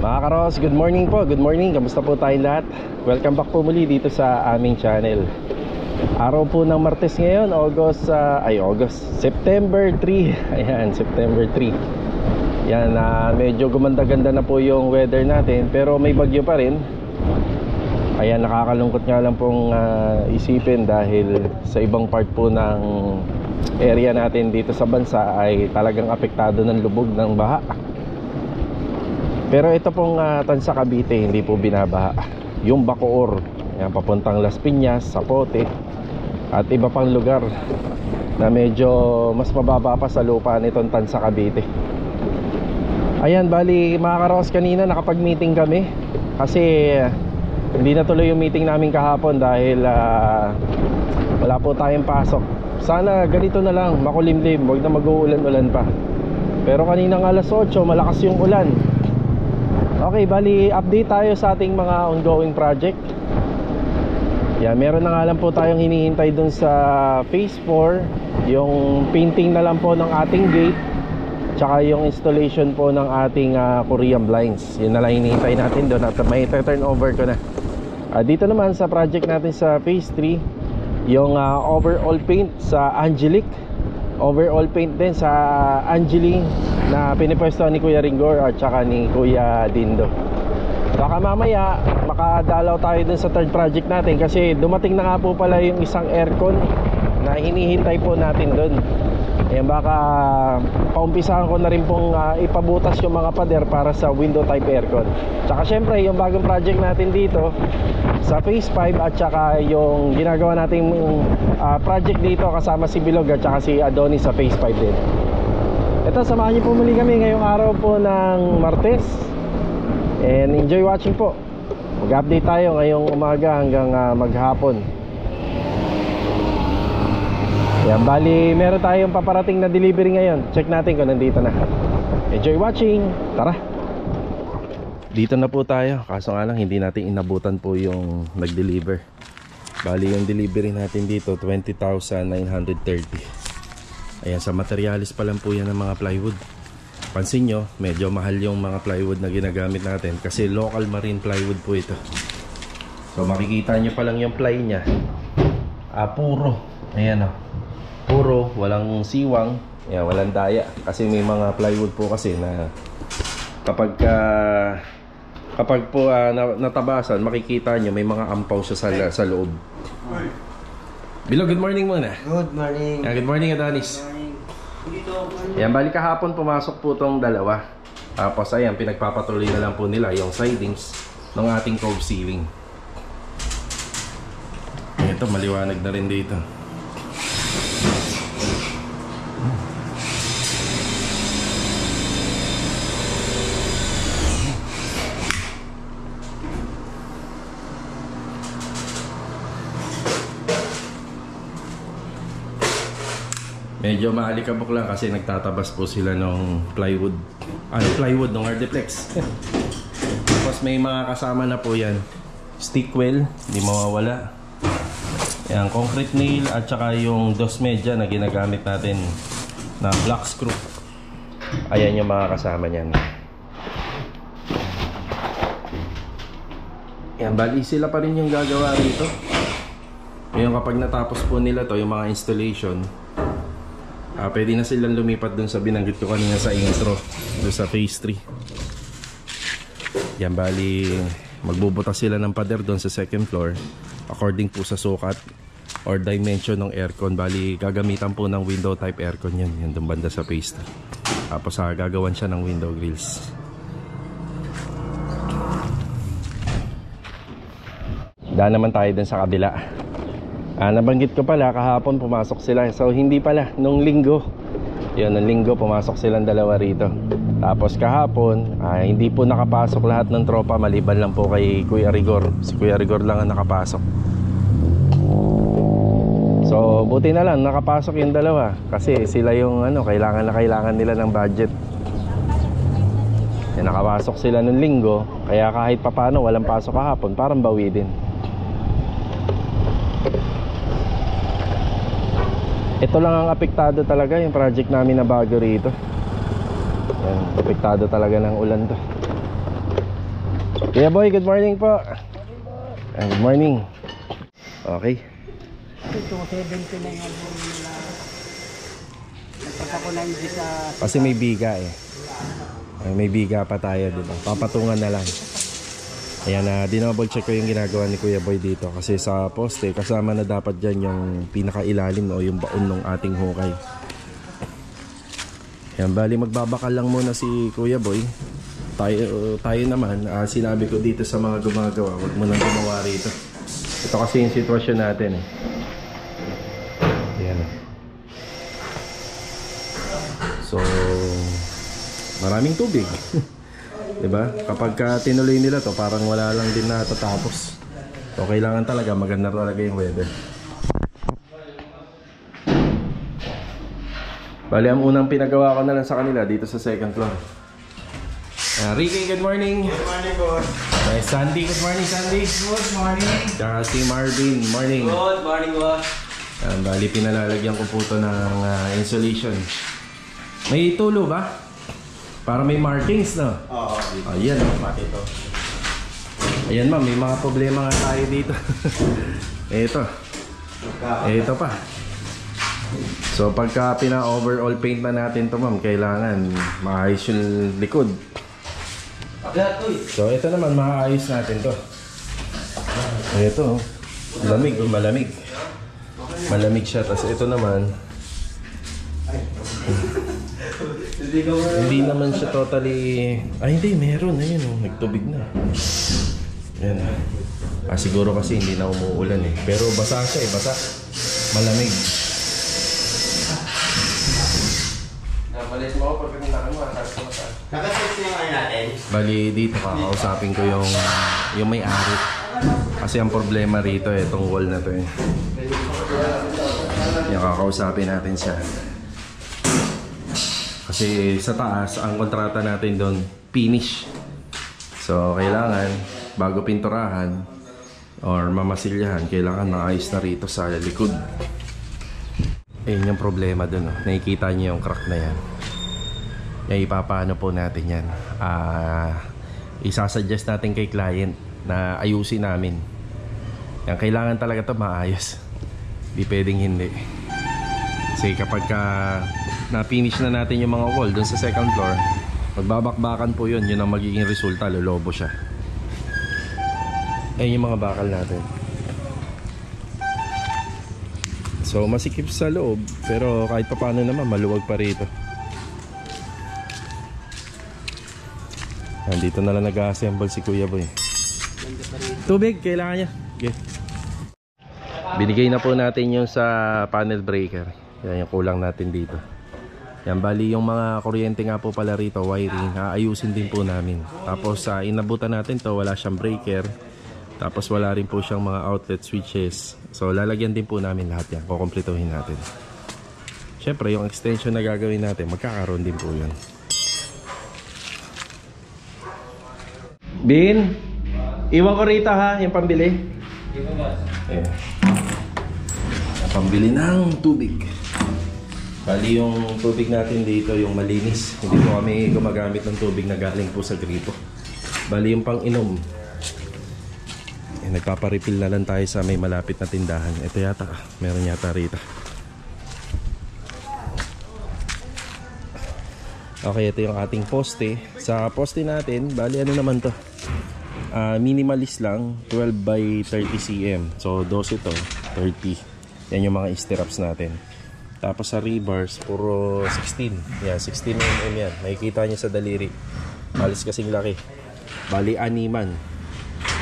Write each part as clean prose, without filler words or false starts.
Mga karos, good morning po, good morning. Kamusta po tayong lahat? Welcome back po muli dito sa aming channel. Araw po ng Martes ngayon, September 3. Ayan, September 3. Yan, medyo gumanda-ganda na po yung weather natin, pero may bagyo pa rin. Ayan, nakakalungkot nga lang pong isipin dahil sa ibang part po ng area natin dito sa bansa ay talagang apektado ng lubog ng baha. Pero ito pong Tansa Cavite, hindi po binabaha. Yung Bacoor, yan, papuntang Las Piñas, Zapote, at iba pang lugar na medyo mas mababa pa sa lupa nitong Tansa Cavite. Ayan, bali mga karos, kanina nakapag-meeting kami kasi hindi natuloy yung meeting namin kahapon dahil wala po tayong pasok. Sana ganito na lang, makulimlim, huwag na mag-uulan-ulan pa. Pero kaninang alas 8, malakas yung ulan. Okay, bali update tayo sa ating mga ongoing project. Yan, meron na nga lang po tayong hinihintay dun sa phase 4, yung painting na lang po ng ating gate, tsaka yung installation po ng ating Korean blinds. Yun na lang hinihintay natin doon at may turn over ko na. Dito naman sa project natin sa phase 3, yung overall paint sa Angelic, overall paint din sa Angeling na pinipwesto ni Kuya Ringor at saka ni Kuya Dindo. Baka mamaya makadalaw tayo dun sa third project natin kasi dumating na nga po pala yung isang aircon na hinihintay po natin dun. Ayan, baka paumpisahan ko na rin pong ipabutas yung mga pader para sa window type aircon. Tsaka syempre yung bagong project natin dito sa phase 5 at saka yung ginagawa natin project dito kasama si Bilog at saka si Adonis sa phase 5 din. Ito, samahan niyo po muli kami ngayong araw po ng Martes. And enjoy watching po. Mag-update tayo ngayong umaga hanggang maghapon. Yan, bali meron tayong paparating na delivery ngayon. Check natin kung nandito na. Enjoy watching. Tara. Dito na po tayo. Kaso nga lang hindi natin inabutan po yung nag-deliver. Bali yung delivery natin dito 20,930. Ayan, sa materialis pa lang po yan ng mga plywood. Pansin nyo, medyo mahal yung mga plywood na ginagamit natin kasi local marine plywood po ito. So makikita nyo pa lang yung ply nya, puro. Ayan o, puro, walang siwang. Ayan, walang daya. Kasi may mga plywood po kasi na kapag po natabasan, makikita nyo may mga ampaw siya sa loob. Bilo, good morning muna. Good morning. Good morning, Adonis. Yan, bali kahapon pumasok po tong dalawa. Tapos ayan, pinagpapatuloy na lang po nila yung sidings ng ating cove ceiling. Ito, maliwanag na rin dito. Medyo maalikabok lang kasi nagtatabas po sila ng plywood. Plywood ng Hardiplex. Tapos may mga kasama na po yan. Stickwell, hindi mawawala. Yan, concrete nail at saka yung dos media na ginagamit natin na black screw. Ayan yung mga kasama niyan. Yan, bali sila pa rin yung gagawa rito. Ngayon kapag natapos po nila to, yung mga installation, pwede na silang lumipat dun sa binanggit ko kanina sa intro, dun sa phase 3. Yan, bali magbubutas sila ng pader dun sa second floor according po sa sukat or dimension ng aircon. Bali gagamitan po ng window type aircon yan, yan dun banda sa phase 3. Tapos gagawan siya ng window grills. Daan naman tayo dun sa kabila. Nabanggit ko pala, kahapon pumasok sila. So hindi pala, nung linggo. Yun, nung linggo pumasok silang dalawa rito. Tapos kahapon, hindi po nakapasok lahat ng tropa, maliban lang po kay Kuya Rigor. Si Kuya Rigor lang ang nakapasok. So buti na lang nakapasok yung dalawa kasi sila yung kailangan nila ng budget. Nakapasok sila nung linggo, kaya kahit papano walang pasok kahapon, parang bawi din. Ito lang ang apektado talaga, yung project namin na bago rito. Yan, apektado talaga ng ulan to. Kuya Boy, good morning po. Good morning. Okay. Ito, 70 na yung nila. Nagpapako na hindi sa... Kasi may biga eh. May biga pa tayo, diba? Papatungan na lang. Ayan, dinouble check ko yung ginagawa ni Kuya Boy dito. Kasi sa poste, kasama na dapat dyan yung pinakailalim o yung baon ng ating hukay. Ayan, bali magbabakal lang muna si Kuya Boy. Tayo naman, sinabi ko dito sa mga gumagawa, huwag mo nang gumawa rito. Ito kasi yung sitwasyon natin eh. Ayan. So, maraming tubig. Diba? Kapag tinuloy nila to, parang wala lang din natatapos. So, kailangan talaga, maganda talaga yung weather. Bali, ang unang pinagawa ko na lang sa kanila dito sa second floor. Ricky, good morning. Good morning, boss. Sandy, good morning, Sandy. Good morning. Tsaka si Marvin, morning. Good morning, boss. Bali, pinalalagyan ko po ito ng insulation. May tulo ba? Para may markings, no? Oo. Ayan, pati ito. Ayan ma'am, may mga problema nga tayo dito. Ito pa. So pagka pina-overall paint na natin to ma'am, kailangan maayos yung likod. So ito naman, maayos natin to. Ito, lamig, malamig. Malamig siya, tapos ito naman hindi naman siya totally... hindi, meron. Ayun, nagtubig na. Ayan. Siguro kasi hindi na umuulan eh. Pero basa siya eh, basa. Malamig. Nabalis mo ako pag pinuntakan mo. Nakasex na yung natin. Bali, dito kakausapin ko yung may-ari. Kasi ang problema rito eh, itong wall na to eh. Yung kakausapin natin siya. Kasi sa taas, ang kontrata natin doon, finish. So, kailangan, bago pinturahan or mamasilyahan, kailangan maayos na rito sa likod. Ayun yung problema doon. Oh. Nakikita niyo yung crack na yan. Kaya ipapaano po natin yan. Isasuggest natin kay client na ayusin namin. Yan, kailangan talaga ito maayos. Di pwedeng hindi. Kasi kapag na-finish na natin yung mga wall dun sa second floor, magbabakbakan po yun. Yun ang magiging resulta, lolobo siya. Ayun yung mga bakal natin. So masikip sa loob, pero kahit pa paano naman maluwag pa rito. Dito na lang nag-assemble si Kuya Boy. Tubig, kailangan niya. Okay. Binigay na po natin yung sa panel breaker. Yan yung kulang natin dito. Yan, bali yung mga kuryente nga po pala rito, wiring, ayusin din po namin. Tapos inabutan natin to, wala siyang breaker. Tapos wala rin po siyang mga outlet switches. So lalagyan din po namin lahat yan, kukumplituhin natin. Syempre yung extension na gagawin natin, magkakaroon din po yun. Bin, iwan ko rito ha, yung pambili. Ayan. Pambili ng tubig. Bali yung tubig natin dito, yung malinis. Hindi po kami gumagamit ng tubig na galing po sa gripo. Bali yung pang-inom. Nagpaparefill na lang tayo sa may malapit na tindahan. Ito yata, meron yata rito. Okay, ito yung ating poste. Sa poste natin, bali ano naman to? Minimalist lang, 12 by 30 cm. So 12 to, 30. Yan yung mga stirrups natin. Tapos sa rebars, puro 16. Yan, 16 mm yan. Makikita nyo sa daliri. Malis kasing laki. Bali, animan.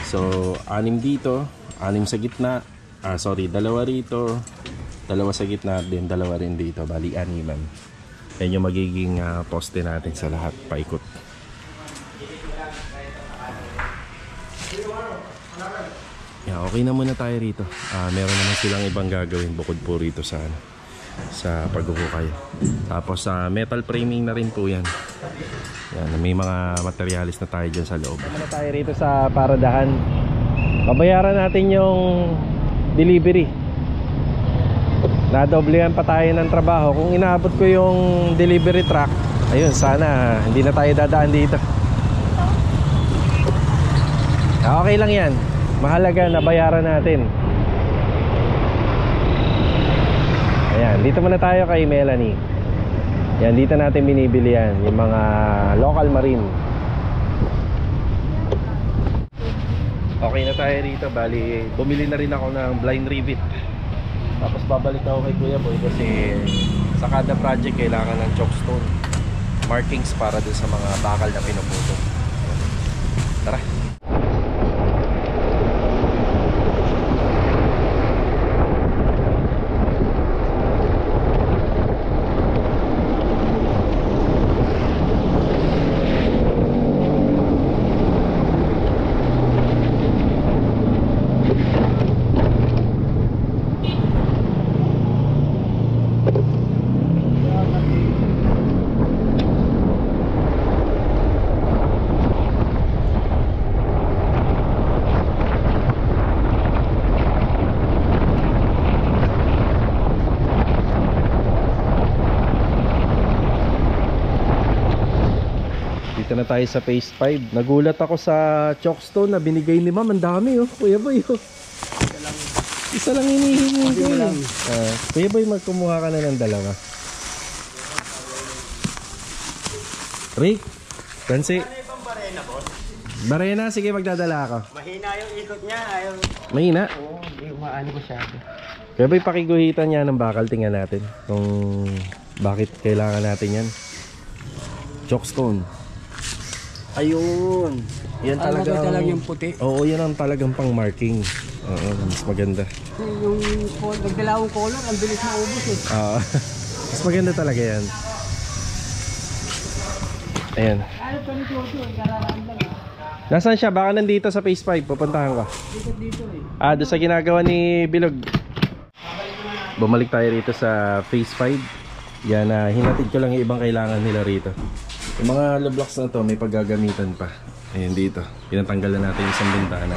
So, 6 dito, 6 sa gitna. Dalawa rito, dalawa sa gitna, din dalawa rin dito. Bali, 6man. Yan yung magiging poste natin sa lahat, paikot. Yeah, okay na muna tayo rito. Meron naman silang ibang gagawin bukod po rito sa paghuhukay. Tapos metal framing na rin po yan. Yan, may mga materialis na tayo dyan sa loob. Muna tayo rito sa paradahan. Babayaran natin yung delivery. Nadoblehan pa tayo ng trabaho. Kung inaabot ko yung delivery truck, ayun, sana hindi na tayo dadaan dito. Okay lang yan. Mahalaga na bayaran natin. Ayan, dito muna tayo kay Melanie. Yan, dito natin binibili yan, yung mga local marine. Okay na tayo rito. Bali, bumili na rin ako ng blind rivet. Tapos babalik ako kay Kuya Boy kasi sa kada project kailangan ng chalkstone markings para dun sa mga bakal na pinuputo. Tara. Dito na tayo sa phase 5. Nagulat ako sa chalkstone na binigay ni ma'am. Ang dami oh, Kuya Boy oh. Isa lang hinihingi ko lang. Kuya Boy, magkumuha ka na ng dalawa. Rick, Tansi. Ano yung barena, boss? Barena, sige magdadala ako. Mahina yung ikot niya. Ayaw. Mahina. Oo, hindi umaano masyado. Kuya Boy, pakiguhitan niya ng bakal. Tingnan natin kung bakit kailangan natin yan. Chalkstone. Ayun. Yan talaga yung puti. Oo, yan ang talagang pang marking. Oo, mas maganda. Yung nagdalawang color, ang bilis maubos eh. Mas maganda talaga yan. Ayan. Ano pa ni Jojo, kararaan lang. Nasaan siya? Baka nandito sa phase 5. Pupuntahan ka. Dito eh. Doon sa ginagawa ni Bilog. Bumalik tayo rito sa phase 5. Yan, hinatid ko lang yung ibang kailangan nila rito. Yung mga loblocks na to may paggagamitan pa. Ayan dito. Pinatanggalan natin yung isang bintana.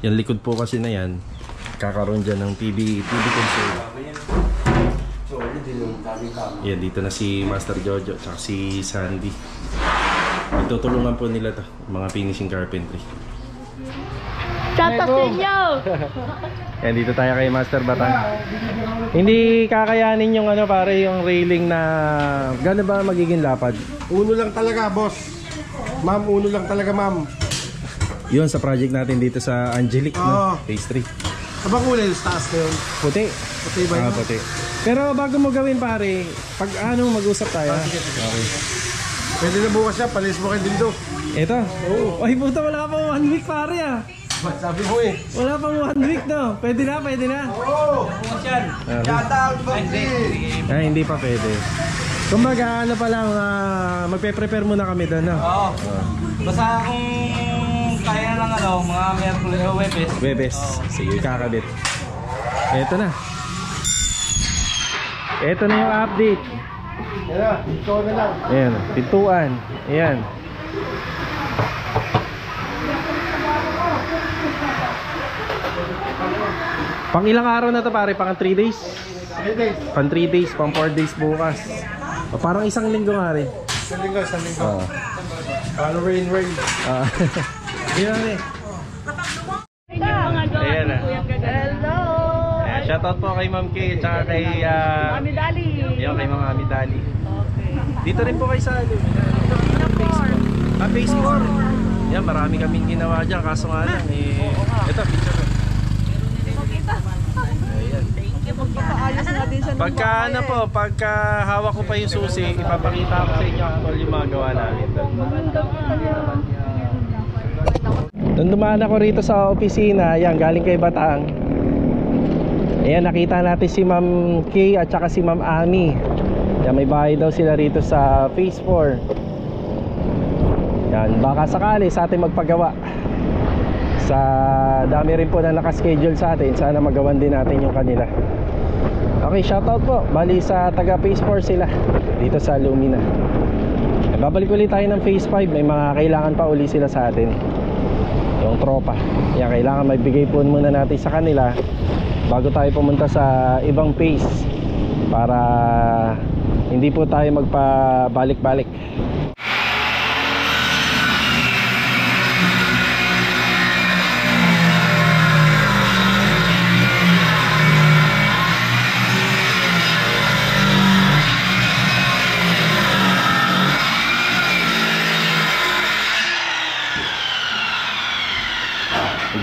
Yan likod po kasi na yan. Kakaroon dyan ng TV console. Yan dito na si Master Jojo at si Sandy. Itutulungan po nila to, mga finishing carpentry. Shoutout sa inyo! Yan dito tayo kay Master Batang. Hindi kakayanin yung ano pare, yung railing na gano'n ba magiging lapad? Uno lang talaga, boss. Ma'am, uno lang talaga, ma'am. Yun sa project natin dito sa Angelic, no? Phase 3. Abang kulay, sa taas na yun. Puti. Puti ba yun? Puti. Pero bago mo gawin pare, pag ano mag-usap tayo. Sige. Okay. Pwede na bukas siya, palis mo kay Dindo. Ito? Oo. Ay puta, wala pa 1 week pare ah. Sabi mo eh. Wala pang 1 week no. Pwede na, pwede na. Oo! Shoutout, Boxy! Ay, hindi pa pwede. Kumbaga ano pa lang, magpe-prepare muna kami doon, no? Oo. Basta kung kaya lang ano, mga Merkulis o Webes. Webes. Sige, kakabit. Eto na. Eto na yung update. Yan na, ikaw na lang. Ayan, pintuan. Ayan. Pang ilang araw na to pare? Pang 3 days? 3 days. Pang 3 days, pang 4 days bukas. O, parang isang linggo nga rin. Isang linggo. Paano rain? Ayan eh. Ayan na. Hello! Ayan, shoutout po kay Ma'am Kay at saka kay Mami Dali! Ayan, kay Ma'am Ami Dali. Okay. Dito rin po kayo sa ano? Phase 4. Yan, marami kaming ginawa dyan. Kaso nga lang ito, picture ko. Magpapaayos natin siya ng Pagka ano po, pagka hawak ko pa yung susi, ipapakita ko sa inyo actual yung mga gawa namin. Nung dumaan ako rito sa opisina, yan, galing kay Batang. Ayan, nakita natin si Ma'am Kay at saka si Ma'am Ami. Yan, may bahay daw sila rito sa phase 4. Yan, baka sakali sa atin magpagawa. Sa dami rin po na nakaschedule sa atin, sana magawan din natin yung kanila. Okay, shoutout po. Bali sa taga phase 4 sila dito sa Lumina. Babalik ulit tayo ng phase 5. May mga kailangan pa uli sila sa atin, yung tropa. Yan, kailangan magbigay po muna natin sa kanila bago tayo pumunta sa ibang phase, para hindi po tayo magpabalik-balik.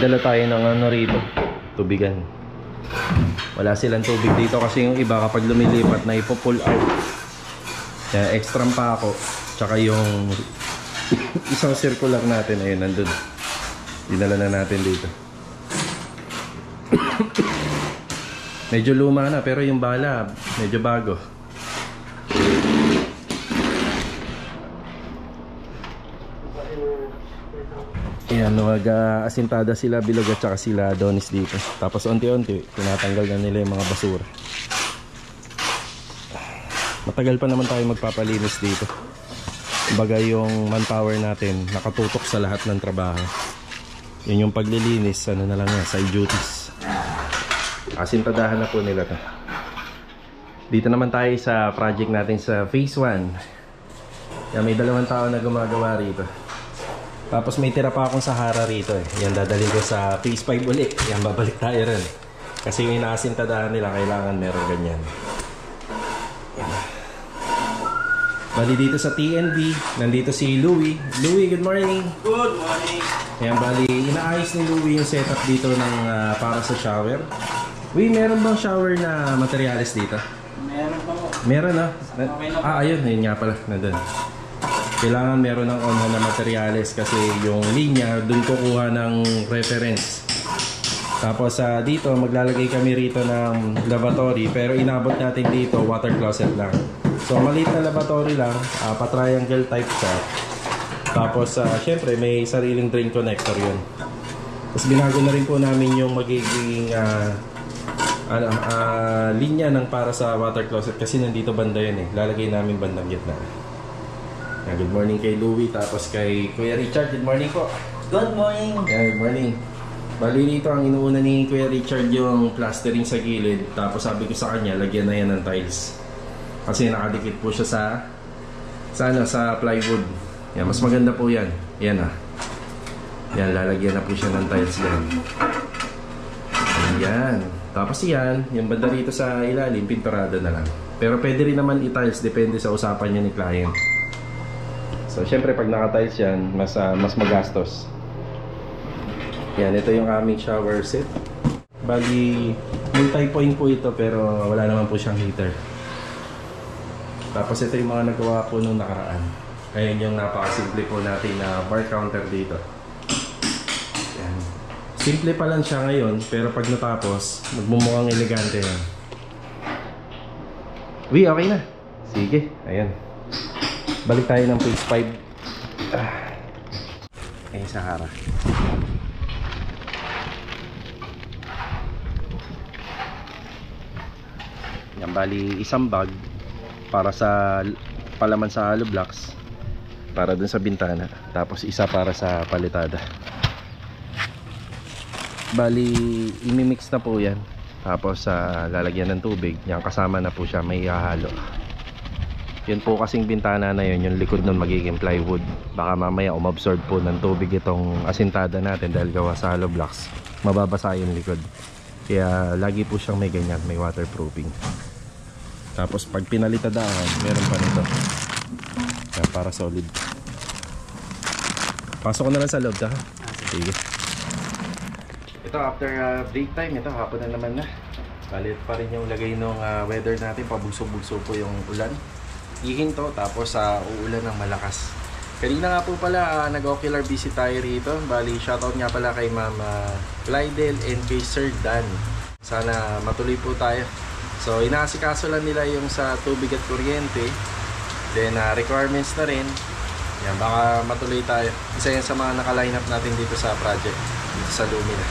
Nagdala tayo ng ano rito, tubigan. Wala silang tubig dito kasi yung iba kapag lumilipat na ipo-pull out. Kaya extra pa ako. Tsaka yung isang circular natin, ayun, nandun. Dinala na natin dito. Medyo luma na pero yung bala medyo bago. Ayan, mag-asintada sila Bilog at saka sila Adonis dito. Tapos unti-unti tinatanggal na nila yung mga basura. Matagal pa naman tayo magpapalinis dito. Kumbaga yung manpower natin nakatutok sa lahat ng trabaho. Yun yung paglilinis, ano na lang yan, side duties. Asintadahan na po nila to. Dito naman tayo sa project natin sa phase 1. Yan, may 2 tao na gumagawa rito. Tapos may tira pa akong Sahara rito eh. Yan, dadalhin ko sa phase 5 ulit. Yan, babalik tayo rin. Kasi yung inaasintadahan nila, kailangan meron ganyan. Bali dito sa TNB, nandito si Louie. Louie, good morning. Good morning. Ayan, bali inaayos ni Louie yung setup dito ng para sa shower. Uy, meron bang shower na materyales dito? Meron pa po. Meron ayun, ayun nga pala, nandun. Kailangan meron ng on na materyales kasi yung linya, dun kukuha ng reference. Tapos dito, maglalagay kami rito ng lavatory, pero inabot natin dito, water closet lang. So maliit na lavatory lang, pa-triangle type siya. Tapos syempre may sariling drain connector yun. Tapos binago na rin po namin yung magiging linya ng para sa water closet kasi nandito banda yun eh. Lalagay namin bandang gitna. Good morning kay Louie, tapos kay Kuya Richard. Good morning po. Good morning. Good morning. Bali dito ang inuuna ni Kuya Richard yung plastering sa gilid. Tapos sabi ko sa kanya, lagyan na yan ng tiles. Kasi nakadikit po siya sa plywood. Yan, mas maganda po yan. Yan Yan, lalagyan na po siya ng tiles yan. Ayan. Tapos yan, yung banda rito sa ilalim, pinturada na lang. Pero pwede rin naman i-tiles, depende sa usapan niya ni client. So, syempre pag naka-tiles yan, mas magastos. Yan, ito yung aming shower set. Bali, multi-point po ito pero wala naman po siyang heater. Tapos ito yung mga nagawa po nung nakaraan. Ayan yung napakasimple po natin na bar counter dito. Yan. Simple pa lang siya ngayon, pero pag natapos, magmumukhang elegante yan. Uy, okay na. Sige, ayan. Balik tayo ng page 5. Ayan, Sahara. Yan, bali isang bag para sa palaman sa hollow blocks, para dun sa bintana, tapos isa para sa palitada. Bali imimix na po yan, tapos lalagyan ng tubig. Yan, kasama na po siya, may ihahalo. Yun po kasing bintana na yun, yung likod nun magiging plywood. Baka mamaya umabsorb po ng tubig itong asintada natin dahil gawa sa hollow blocks, mababasa yung likod. Kaya lagi po siyang may ganyan, may waterproofing. Tapos pag pinalitadaan, meron pa nito. Yan, para solid. Pasok ko na lang sa loob, ha? Sige. Ito after break time, ito hapon na naman na. Balit pa rin yung lagay ng weather natin, pabugso-bugso po yung ulan. Ihinto, tapos uulan ng malakas. Kanina nga po pala, nag-ocular visit tayo rito. Bali, shoutout nga pala kay Ma'am Glidel and kay Sir Dan. Sana matuloy po tayo. So, inaasikaso lang nila yung sa tubig at kuryente. Then, requirements na rin. Yan, baka matuloy tayo. Isa yan sa mga naka-line up natin dito sa project, dito sa Lumina.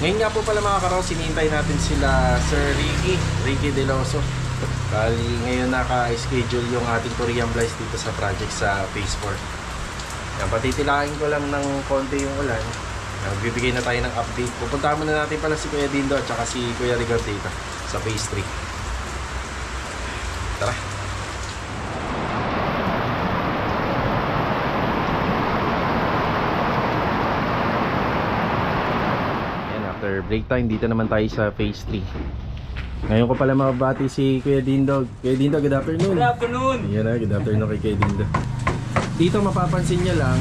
Ngayon nga po pala mga karaw, sinihintay natin sila Sir Ricky Deloso. Bali, ngayon naka-schedule yung ating Korean Blights dito sa project sa phase 4. Yan, patitilahin ko lang ng konti yung ulan. Bibigay na tayo ng update. Pupunta muna natin pala si Kuya Dindo at saka si Kuya Rigor dito sa phase 3. Tara! Yan, after break time, dito naman tayo sa phase 3. Ngayon ko pala mababati si Kuya Dindog. Kuya Dindog, good afternoon. Good afternoon. Yan na, good afternoon kay Kuya Dindog. Dito mapapansin niya lang,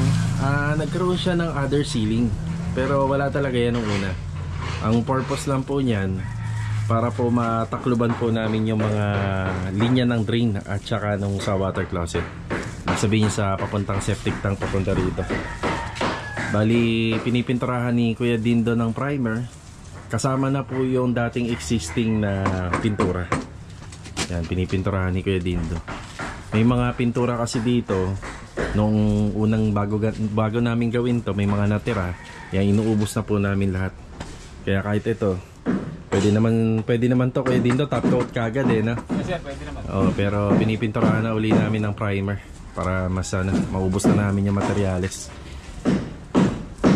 nagkaroon siya ng other ceiling. pero wala talaga yan nung una. Ang purpose lang po niyan para po matakluban po namin yung mga linya ng drain at saka nung sa water closet. Sabihin sa papuntang septic tank papunta rito. Bali, pinipinturahan ni Kuya Dindo ng primer. Kasama na po yung dating existing na pintura. Yan, pinipinturahan ni Kuya Dindo. May mga pintura kasi dito nung unang bago namin gawin to, may mga natira. Yan, inuubos na po namin lahat. Kaya kahit ito, pwede naman to Kuya Dindo, top coat kagad no? Yes, sir, pwede naman. Oh, pero pinipinturahan na uli namin ng primer para mas maubos na namin yung materyales.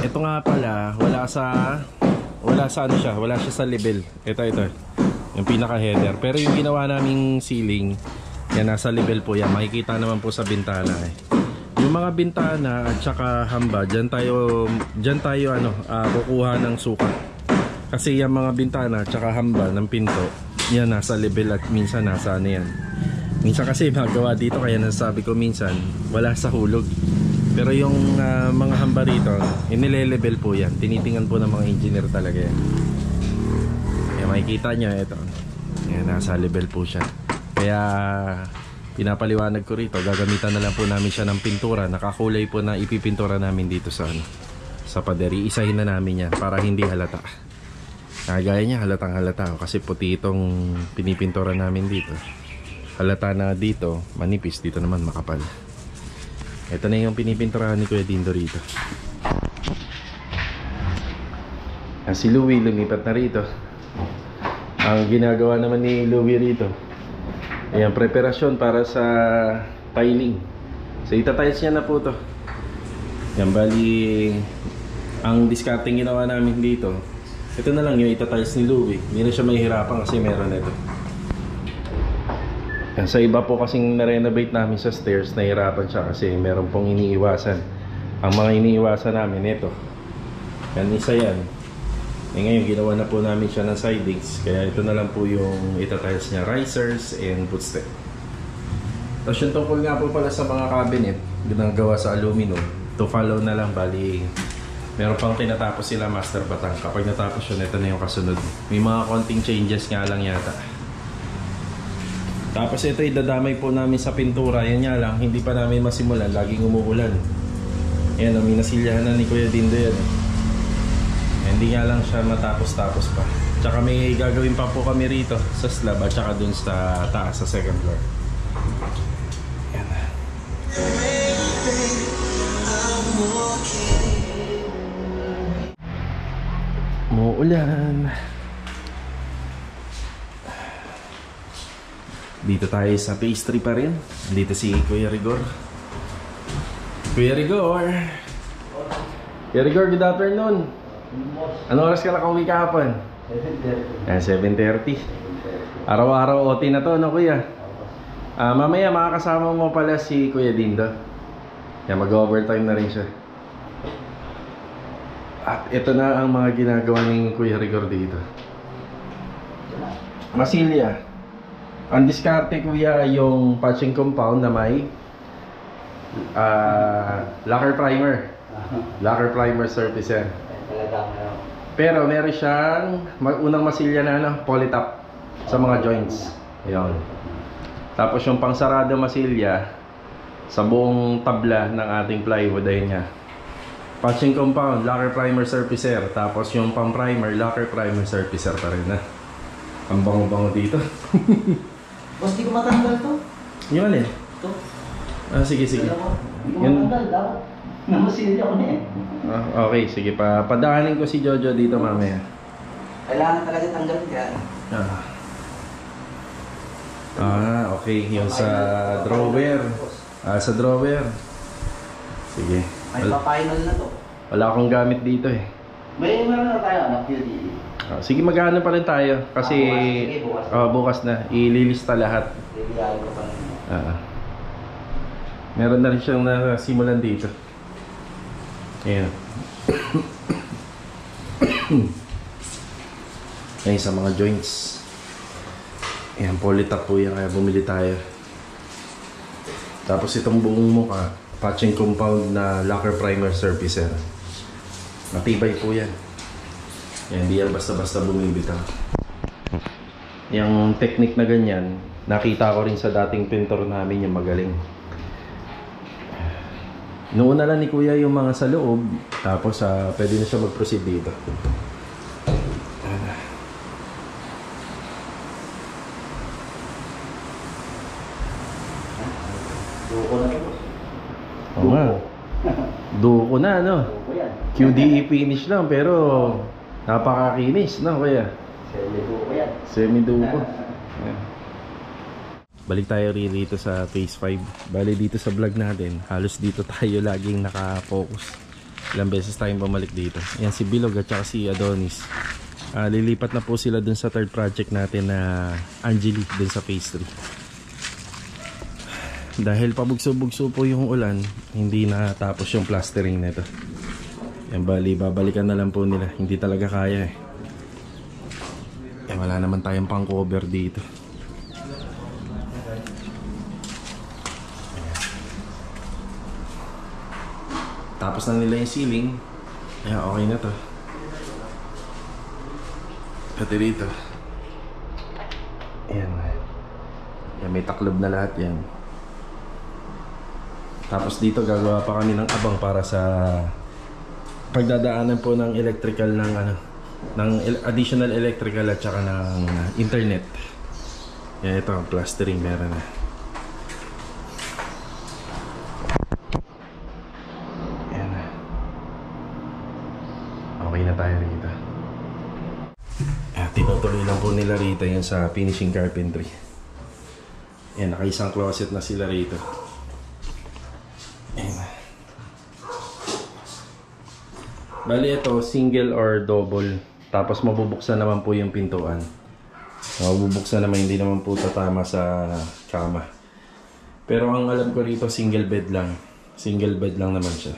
Ito nga pala, wala siya sa level. Ito. Yung pinaka header. Pero yung ginawa naming ceiling, yan nasa level po yan. Makikita naman po sa bintana eh. Yung mga bintana at saka hamba, diyan tayo kukuha ng sukat. Kasi yung mga bintana at saka hamba ng pinto, yan nasa level at minsan nasa yan. Minsan kasi magawa dito kaya nasabi ko minsan wala sa hulog. Pero yung mga hamba rito, inile-level po yan. Tinitingnan po ng mga engineer talaga yan. Kaya makikita nyo, ito. Yan, nasa level po siya. Kaya pinapaliwanag ko rito, gagamitan na lang po namin siya ng pintura. Nakakulay po na ipipintura namin dito sa pader. Iisahin na namin yan para hindi halata. Gaya niya, halatang halata. Kasi puti itong pinipintura namin dito. Halata na dito, manipis. Dito naman makapal. Ito na yung pinipinturahan ni Kuya Dindo rito. Si Louie lumipat na rito. Ang ginagawa naman ni Louie rito, ayan, preparasyon para sa tiling. So itatiles niya na po to. Yan, bali ang discarding ginawa namin dito, ito na lang yung itatiles ni Louie. Hindi na siya mahihirapan kasi meron na ito. Sa iba po kasing na-renovate namin sa stairs, nahirapan siya kasi meron pong iniiwasan. Ang mga iniiwasan namin, ito. Yan, isa yan. Ngayon, ginawa na po namin siya ng sidings. Kaya ito na lang po yung itatiles niya, risers and footstep. Tapos yung tungkol nga po pala sa mga cabinet, ginagawa sa aluminum. To follow na lang, bali, meron pang tinatapos sila master batang. Kapag natapos yun, ito na yung kasunod. May mga konting changes nga lang yata. Tapos ito idadamay po namin sa pintura. Yan nga lang, hindi pa namin masimulan. Laging umuulan. Ayan, minasilyahan na ni Kuya Dindo yan. Hindi nga lang siya matapos-tapos pa. Tsaka may gagawin pa po kami rito sa slab at tsaka dun sa taas, sa second floor. Ayan. Umuulan. Dito tayo sa pastry pa rin. Dito si Kuya Rigor. Kuya Rigor, good afternoon. Anong oras ka nakauwi kahapon? 7:30. Araw-araw OT na to, no Kuya? Mamaya makakasama mo pala si Kuya Dindo. Yan, mag-overtime na rin siya. At ito na ang mga ginagawa ni Kuya Rigor dito. Masilya. Ang diskarte Kuya yung patching compound na may lacquer primer. Lacquer primer surface yan. Pero meron siyang unang masilya na polytop sa mga joints. Ayun. Tapos yung pangsarado masilya sa buong tabla ng ating plywood ay niya. Patching compound, lacquer primer surfacer. Tapos yung pang primer, lacquer primer surfacer pa rin na. Ang bango-bango dito. Boss, di ko matanggal to. Yung alin? Ito. Sige. Di ko matanggal daw. Namasilya ko na eh. Okay, sige pa. Padaanin ko si Jojo dito mamaya. Kailangan talaga tanggalin kaya. Okay. Yung sa drawer. Sa drawer. Sige. May pa-final na to. Wala akong gamit dito eh. Meron na tayo na QD. Sige, mag-ano pa rin tayo. Kasi bukas na. Ililista lahat. Ibiyahin ko pa rin. Meron na rin siyang nasimulan dito. Ayan. Ayan sa mga joints. Ayan, polytop po yan. Kaya bumili tayo. Tapos itong buong mukha, patching compound na lacquer primer surfacer. Matibay po yan. Yan, hindi yan basta-basta bumibitaw. Yung technique na ganyan, nakita ko rin sa dating pintor namin yung magaling. Noon lang ni Kuya yung mga sa loob, tapos pwede na siya mag-proceed dito. Duko na ito. Oo nga. Duko na, no? Duko yan. QDE finish lang, pero napakakinis, no, Kuya? Semi-duko yan. Semi-duko. Ayan. Balik tayo rito sa phase 5. Bali dito sa vlog natin, halos dito tayo laging nakafocus. Ilang beses tayong bumalik dito. Ayan si Bilog at saka si Adonis. Lilipat na po sila dun sa third project natin na Angeli dun sa phase 3. Dahil pabugso-bugso po yung ulan, hindi na tapos yung plastering nito. Yan, bali babalikan na lang po nila. Hindi talaga kaya eh. Wala naman tayong pang cover dito. Tapos na nila yung ceiling. Kaya okay na to. Pati rito. Ayan. Yan, may taklob na lahat yan. Tapos dito gagawa pa kami ng abang para sa pagdadaanan po ng electrical ng ng additional electrical at saka ng internet. Yan, ito ang plastering meron na. Yan na. Okay na tayo rito. Tinutuloy lang po nila rito yan sa finishing carpentry. Yan, nakaisang closet na sila rito. Ayan. Bali ito, single or double. Tapos mabubuksan naman po yung pintuan. Mabubuksan naman, hindi naman po tatama sa kama. Pero ang alam ko rito, single bed lang. Single bed lang naman siya.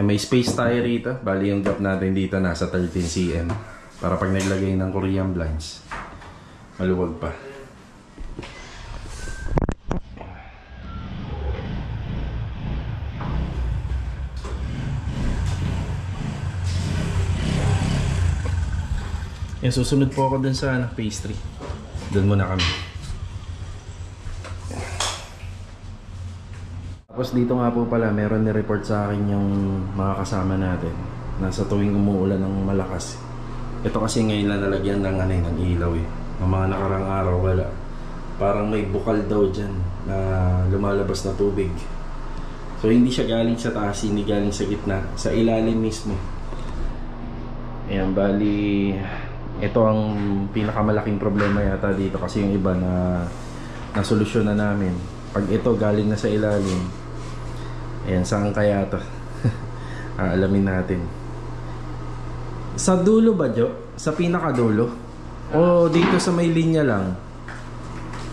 Yan, may space tayo rito. Bali yung gap natin dito nasa 13 cm. Para pag naglagay ng Korean blinds, maluwag pa. Yan, susunod po ako dun sa phase 3. Dun muna kami. Tapos dito nga po pala, meron ni-report sa akin yung mga kasama natin na sa tuwing umuulan ng malakas. Ito kasi ngayon na nalagyan ng ng ilaw eh. Ng mga nakarang araw wala. Parang may bukal daw dyan na lumalabas na tubig. So hindi siya galing sa taas, hindi galing sa gitna, sa ilalim mismo. Ayan, bali ito ang pinakamalaking problema yata dito kasi yung iba na nasolusyon na namin. Pag ito galing na sa ilalim, ayan, saan kaya ito? Alamin natin. Sa dulo ba, Jo? Sa pinakadulo? O dito sa may linya lang?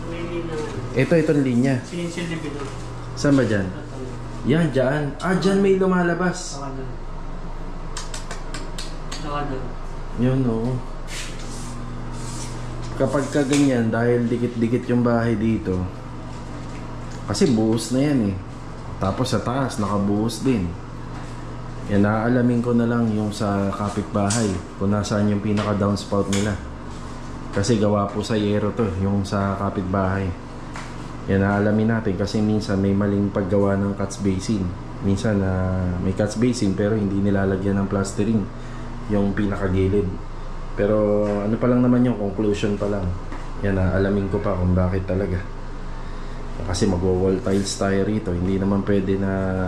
May linya. Itong linya. Sininsil ni Bidol. Saan ba dyan? Yan, dyan. Dyan may lumalabas. Nakadan. Yun, oo. Kapag kaganyan, dahil dikit-dikit yung bahay dito, kasi buhos na yan eh. Tapos sa taas, nakabuhos din. Yan, naaalamin ko na lang yung sa kapitbahay kung nasaan yung pinaka downspout nila. Kasi gawa po sa yero to, yung sa kapitbahay. Yan, naalamin natin kasi minsan may maling paggawa ng catch basin. Minsan may catch basin pero hindi nilalagyan ng plastering yung pinakagilid. Pero ano pa lang naman yung conclusion pa lang. Yan, naalamin ko pa kung bakit talaga. Kasi magwo-wall tiles tayo rito, hindi naman pwede na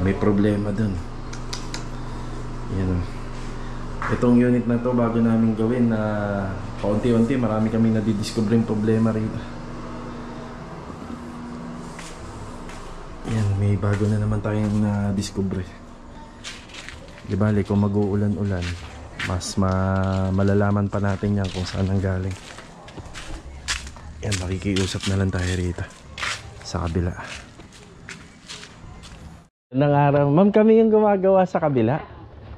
may problema dun. Yan. Itong unit na to bago namin gawin na paunti-unti marami kami nadidiscovering problema rito. Yan, may bago na naman tayong na-discover. Di bali, kung mag-uulan-ulan, mas malalaman pa natin yan kung saan ang galing. Yan, makikiusap na lang tayo rito sa kabila. Nang araw, ma'am, kami yung gumagawa sa kabila.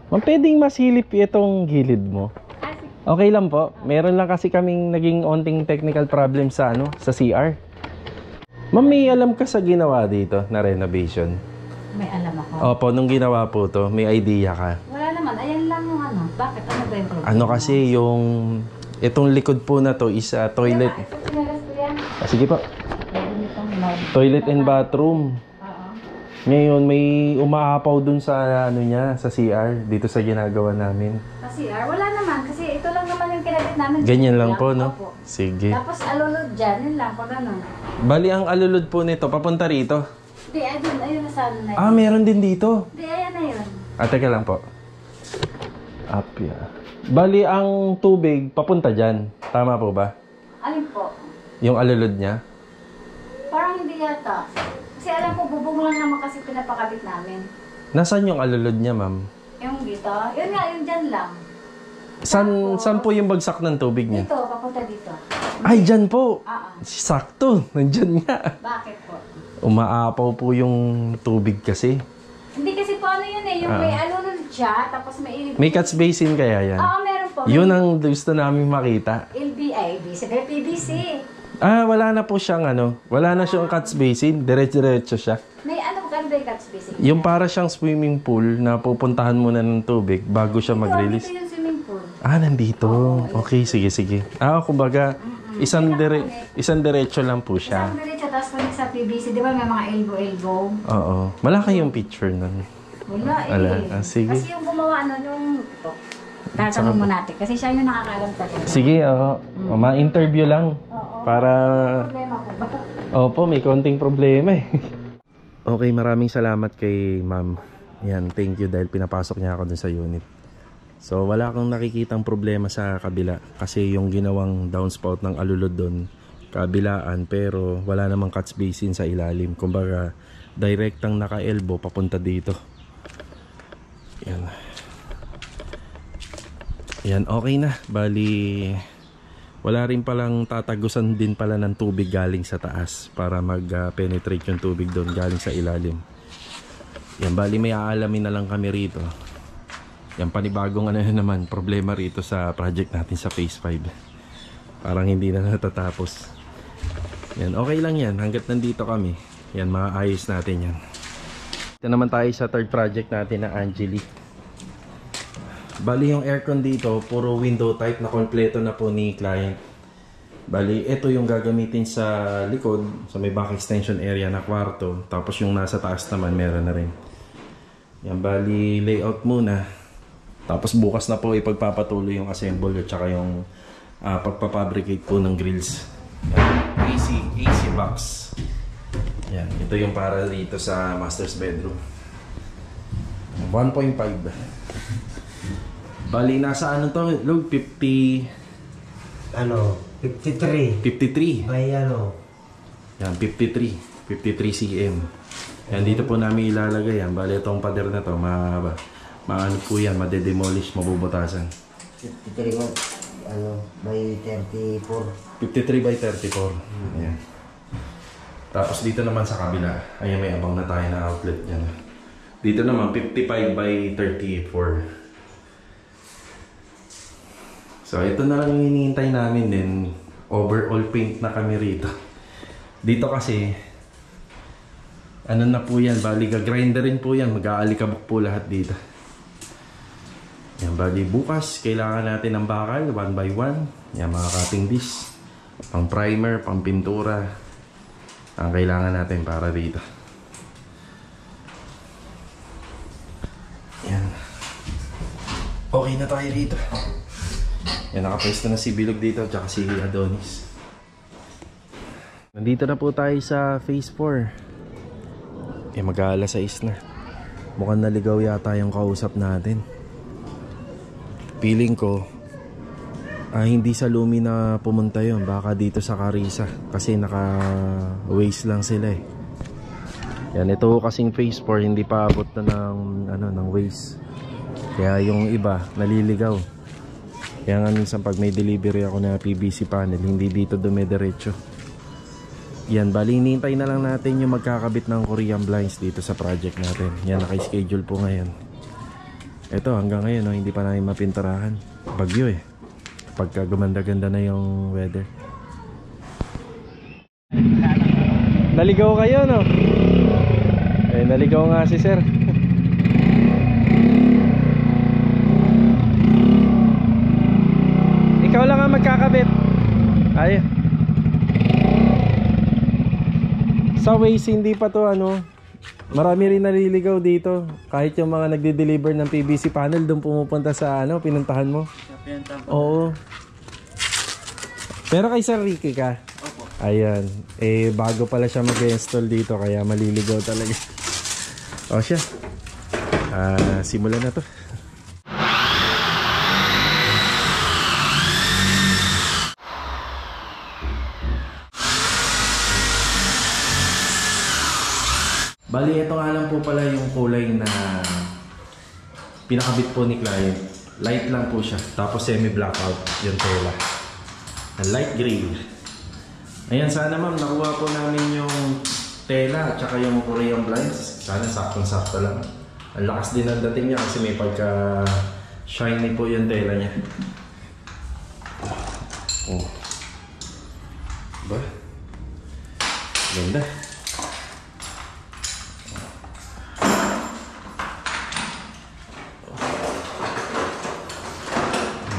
Ma'am, pwedeng masilip itong gilid mo. Okay lang po. Meron lang kasi kaming naging onting technical problem sa sa CR. Ma'am, may alam ka sa ginawa dito na renovation? May alam ako. Opo, nung ginawa po to, may idea ka. Wala naman. Ayan lang yung ano. Bakit? Ano ba yung problema? Ano kasi yung itong likod po na to is toilet. Ito, pinagas ko yan. Sige po. Pwede nitong mag... Toilet and bathroom. Oo. Ngayon may umaapaw dun sa niya, sa CR dito sa ginagawa namin. Kasi wala naman. Kasi ito lang naman yung kinabit namin. Ganyan lang po, no? Opo. Sige. Tapos alulod dyan. Yun lang. Pag ano. Bali ang alulod po nito papunta rito. Hindi, ayun. Ayun na sa ano na yun. Ah, meron din dito. Hindi, ayan na yun. Teka lang po. Apya. Bali ang tubig papunta dyan. Tama po ba? Alin po? Yung alulod niya? Parang hindi yata. Kasi alam ko, bubong lang naman kasi pinapakabit namin. Nasaan yung alulod niya, ma'am? Yung dito. Yun nga, yung dyan lang. Saan po yung bagsak ng tubig niya? Dito, papunta dito. Ay, dyan po. Ah, Sakto. Nandyan nga. bakit po? Umaapaw po yung tubig kasi. Hindi kasi po ano yun eh, yung may alulod siya, tapos may ilbig. May catch basin kaya yan? Oo, meron po. Yun ang gusto namin makita. LBIB, sabi PVC. Ah, wala na po siyang wala na siyang catch basin. Diretso-diretso siya. May ano ba yung catch basin? Yung para siyang swimming pool na pupuntahan muna ng tubig bago siya mag-release. Dito yung swimming pool. Ah, nandito. Okay, sige. Ah, kumbaga, isang diretso lang po siya. Isang diretso, tapos connect sa PVC. Di ba may mga elbow? Oo. Wala kayong picture nun. Wala eh. Wala. Ah, sige. Kasi yung gumawa yung ito. Tatanong mo natin. Kasi siya yung nakakaalam talaga. Sige, oo. Ma-interview lang. Para... Problema ko ba? Opo, may konting problema eh. Okay, maraming salamat kay ma'am. Yan, thank you dahil pinapasok niya ako dun sa unit. So, wala akong nakikitang problema sa kabila. Kasi yung ginawang downspout ng alulod dun, kabilaan, pero wala namang catch basin sa ilalim. Kumbaga, direktang naka-elbow papunta dito. Yan. Yan, okay na. Bali, wala rin palang tatagusan din pala ng tubig galing sa taas para mag-penetrate yung tubig doon galing sa ilalim. Yan, bali may aalamin na lang kami rito. Yan, panibagong naman, problema rito sa project natin sa Phase 5. Parang hindi na natatapos. Yan, okay lang yan. Hanggat nandito kami, yan, maayos natin yan. Ito naman tayo sa third project natin na Angeli. Bali yung aircon dito, puro window type na kompleto na po ni client. Bali, ito yung gagamitin sa likod, sa may back extension area na kwarto. Tapos yung nasa taas naman, meron na rin. Yan, bali, layout muna. Tapos bukas na po ipagpapatuloy yung assemble at saka yung pagpapabricate po ng grills. Yan, AC box. Yan, ito yung para dito sa master's bedroom. 1.5. Bali, nasa ano to, Log? 53. 53. May Yan, 53 cm. Yan, dito po namin ilalagay yan. Bali, itong pader na to, mahaba. Maano po yan, madedemolish, mabubutasan. 53 by 34. 53 by 34. Ayan. Tapos dito naman sa kabila, ayan, may abang na tayo na outlet dyan. Dito naman, 55 by 34. So, ito na lang yung hinihintay namin din. Overall paint na kami rito. Dito kasi, ano na po yan, bali gagrinderin po yan. Mag-aalikabok po lahat dito. Yan, bali bukas, kailangan natin ng bakal, 1 by 1. Yan, mga cutting disc. Pang primer, pang pintura. Ang kailangan natin para dito. Yan. Okay na tayo dito. Yan, nakapwesto na si Bilog dito, tsaka si Adonis. Nandito na po tayo sa phase 4. Mag-aalas 6 na. Mukhang naligaw yata yung kausap natin. Feeling ko, hindi sa Lumi na pumunta yon, baka dito sa Carissa. Kasi naka-waste lang sila eh. Yan, ito kasing phase 4, hindi pa abot na ng waste. Kaya yung iba, naliligaw. Kaya nga minsan pag may delivery ako na PVC panel, hindi dito dumediretso. Yan, bali hinihintay na lang natin yung magkakabit ng Korean blinds dito sa project natin. Yan, naka-schedule po ngayon. Ito, hanggang ngayon, hindi pa namin mapinturahan. Bagyo eh. Pagka gumanda-ganda na yung weather. Naligaw kayo, no? Eh, naligaw nga si sir. Ikaw lang ang magkakabit. Ay. Sa Waze hindi pa to ano. Marami rin naliligaw dito. Kahit yung mga nagde-deliver ng PVC panel doon pumupunta sa ano, pinuntahan mo. Oo. Pero kay Sir Ricky ka. Opo. Ayan. Eh bago pala siya mag-install dito kaya maliligaw talaga. O siya. Simulan na to. Bali, ito nga lang po pala yung kulay na pinakabit po ni client. Light lang po siya. Tapos semi-blackout yung tela. Light gray. Ayan, sana ma'am, nakuha po namin yung tela at saka yung Korean blinds. Sana saktong-sakto lang. Ang lakas din ang dating niya kasi may pagka shiny po yung tela niya. Oh. Ba? Ganda.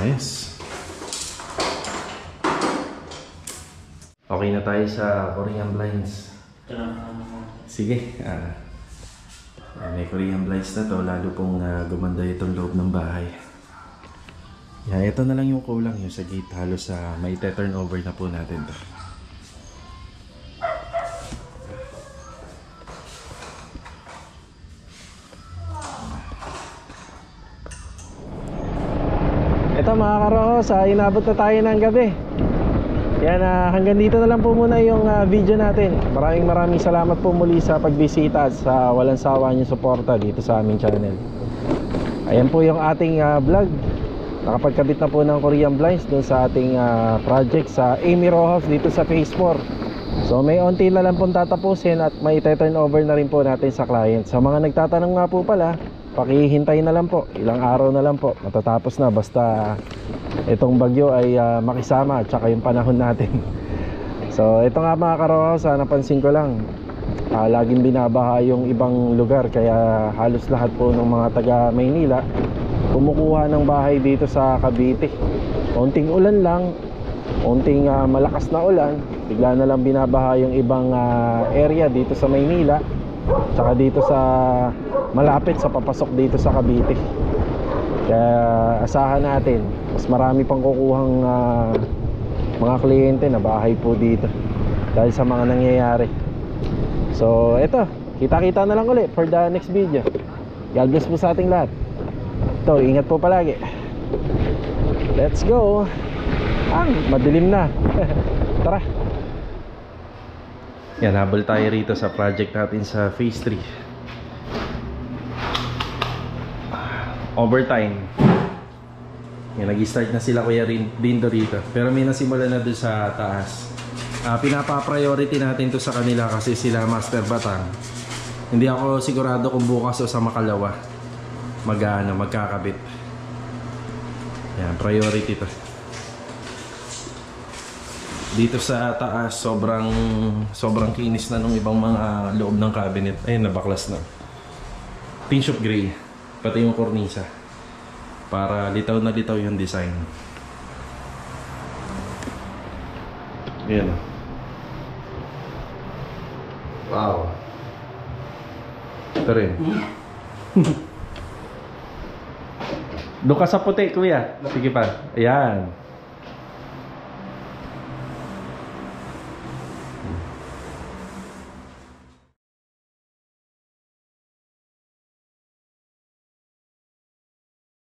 Nice. Okay na tayo sa Korean blinds. Sige. May Korean blinds na to. Lalo pong gumanda itong loob ng bahay. Yeah, ito na lang yung kulang. Yung sa gate. Halos may turn over na po natin to. Ito mga karohos, inabot na tayo ng gabi. Yan, hanggang dito na lang po muna yung video natin. Maraming salamat po muli sa pagbisita at sa walang sawa niyong suporta dito sa aming channel. Ayan po yung ating vlog. Nakapagkabit na po ng Korean blinds dun sa ating project sa Amy Row House dito sa Phase 4. So may onti na lang pong tatapusin at may turn over na rin po natin sa client. Sa mga nagtatanong nga po pala, pakihintay na lang po, ilang araw na lang po, matatapos na basta itong bagyo ay makisama at saka yung panahon natin. So ito nga mga karohos, napansin ko lang, laging binabaha yung ibang lugar kaya halos lahat po ng mga taga Maynila kumukuha ng bahay dito sa Cavite. Unting ulan lang, unting malakas na ulan, bigla na lang binabaha yung ibang area dito sa Maynila, tsaka dito sa malapit sa papasok dito sa Cavite. Kaya asahan natin mas marami pang kukuhang mga kliyente na bahay po dito dahil sa mga nangyayari. So eto, kita-kita na lang ulit for the next video. God bless po sa ating lahat. Ito, ingat po palagi. Let's go. Madilim na. Tara. Yan, habol tayo rito sa project natin sa Phase 3. Overtime. Yan, nag-start na sila Kuya Dindo rito. Pero may nasimula na doon sa taas. Pinapa-priority natin to sa kanila kasi sila Master Batang. Hindi ako sigurado kung bukas o sa Makalawa magkakabit. Yan, priority to. Dito sa taas sobrang kinis na nung ibang mga loob ng cabinet. Ayun, nabaklas na. Pinch of gray. Pati yung kornisa. Para litaw na litaw yung design. Ayan. Wow. Ito rin. Doon ka sa puti, kuya. Sige pa. Ayan.